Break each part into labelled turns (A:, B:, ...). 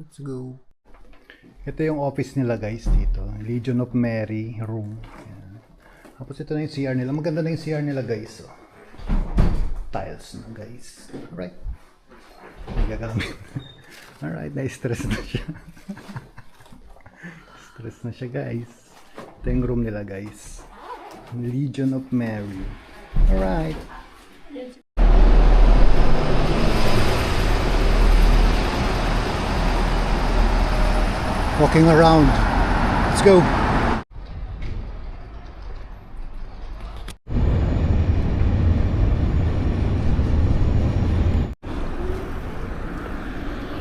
A: Let's go. Ito yung office nila guys dito. Legion of Mary room. Ayan. Tapos ito na yung CR nila. Maganda na yung CR nila guys. So, tiles na guys. Alright. Gagalamin. Alright, na-stress na siya. Stress na siya guys. Ito yung room nila guys. Legion of Mary. Alright. Walking around. Let's go.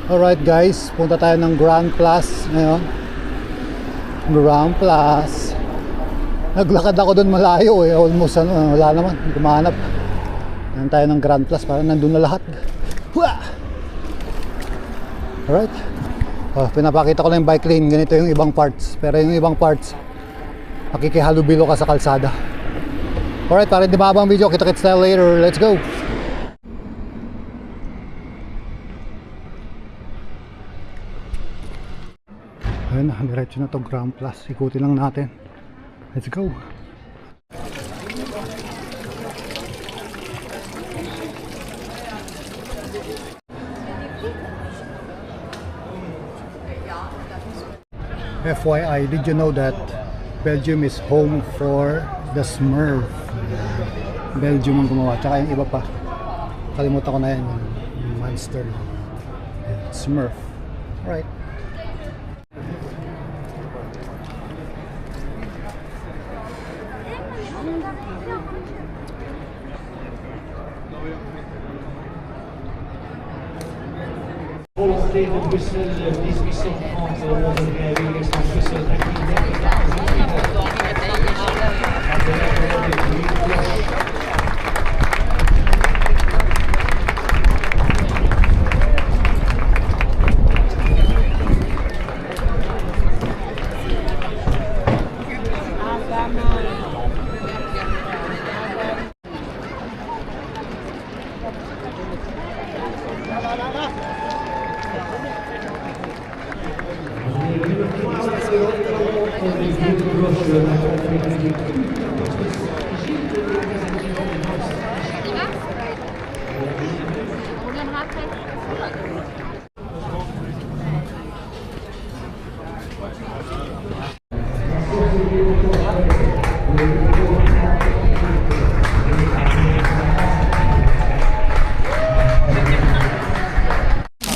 A: Alright guys, punta tayo ng Grand Plus ngayon. Grand Plus. Naglakad ako doon malayo eh. Almost wala naman, hindi ko mahanap. Yan tayo ng Grand Plus para nandun na lahat. Alright. Pinapakita ko lang yung bike lane. Ganito yung ibang parts. Pero yung ibang parts makikihalubilo ka sa kalsada. Alright, para hindi mahabang video, kita-kits tayo later. Let's go. Ayun na, diretso na to Grand Plus. Ikutin lang natin. Let's go. FYI, did you know that Belgium is home for the Smurf? Belgium ang gumawa. Tsaka yung iba pa. Kalimutan ko na yan. Yung monster. Smurf. Alright.
B: Volonté de Bruxelles 1830 avec Bruxelles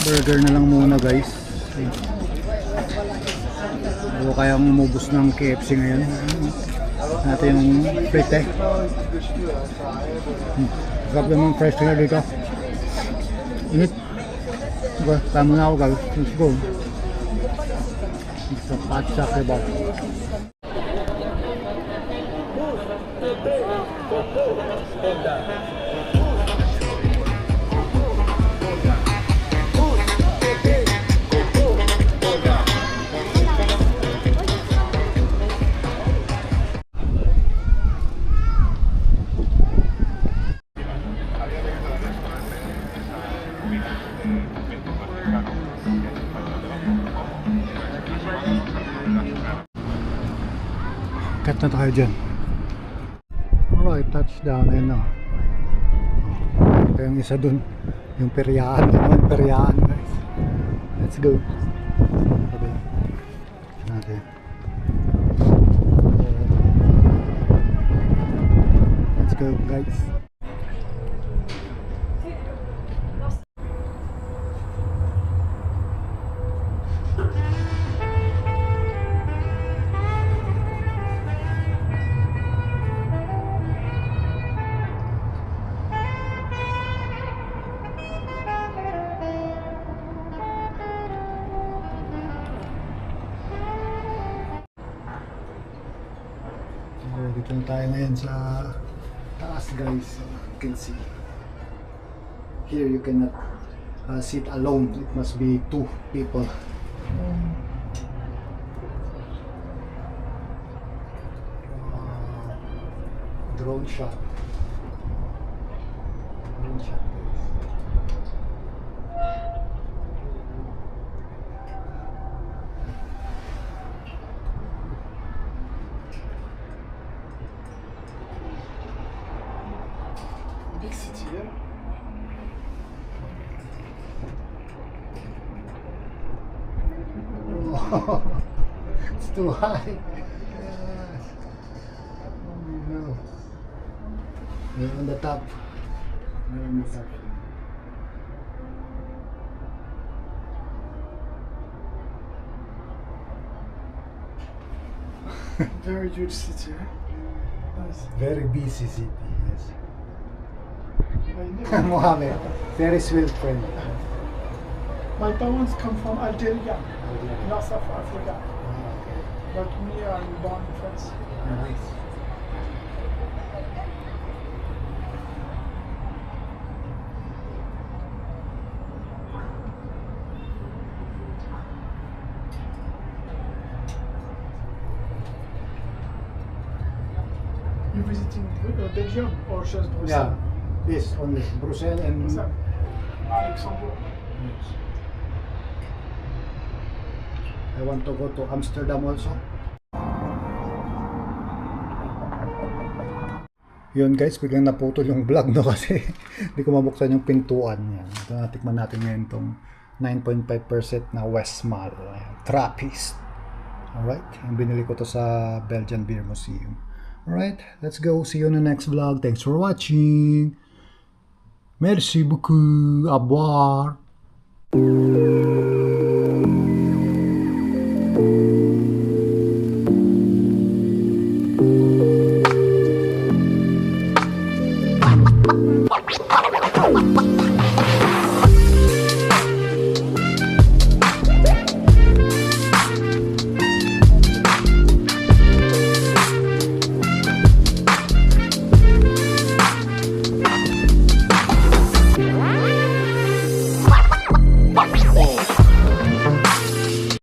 A: Burger na lang muna guys. O kayang umubos ng KFC ngayon. Natin yung frite. Sarap naman fresh na dito. Init. Okay, tama na ako guys. Let's go. Sa patsa kebab. Cut na tayo dyan. Alright, touchdown. Ayun na. Ito yung isa dun. Yung peryahan naman. Peryahan guys. Let's go. Okay. Natin. Let's go guys. Dito na tayo ngayon sa taas guys. You can see here you cannot sit alone. It must be 2 people. Drone shot. Drone shot guys. It's too high. Yes. Oh no. We're on the top. We're on the top.
C: Very huge city, right? Nice.
A: Very busy city, yes.
C: I never-
A: Mohammed, Ferris wheel friend.
C: My parents come from Algeria, north of Africa. But me, I'm born in France.
A: Nice.
C: You visiting Belgium or just Brussels?
A: Yeah, this only Brussels and
C: Brussels. Luxembourg.
A: I want to go to Amsterdam also. Yun guys, biglang naputol yung vlog no kasi hindi ko mabuksan yung pintuan yan. Ito natikman natin ngayon itong 9.5% na West Mall. Trappist. Alright, yung binili ko to sa Belgian Beer Museum. Alright, let's go. See you on the next vlog. Thanks for watching. Merci beaucoup. Au revoir.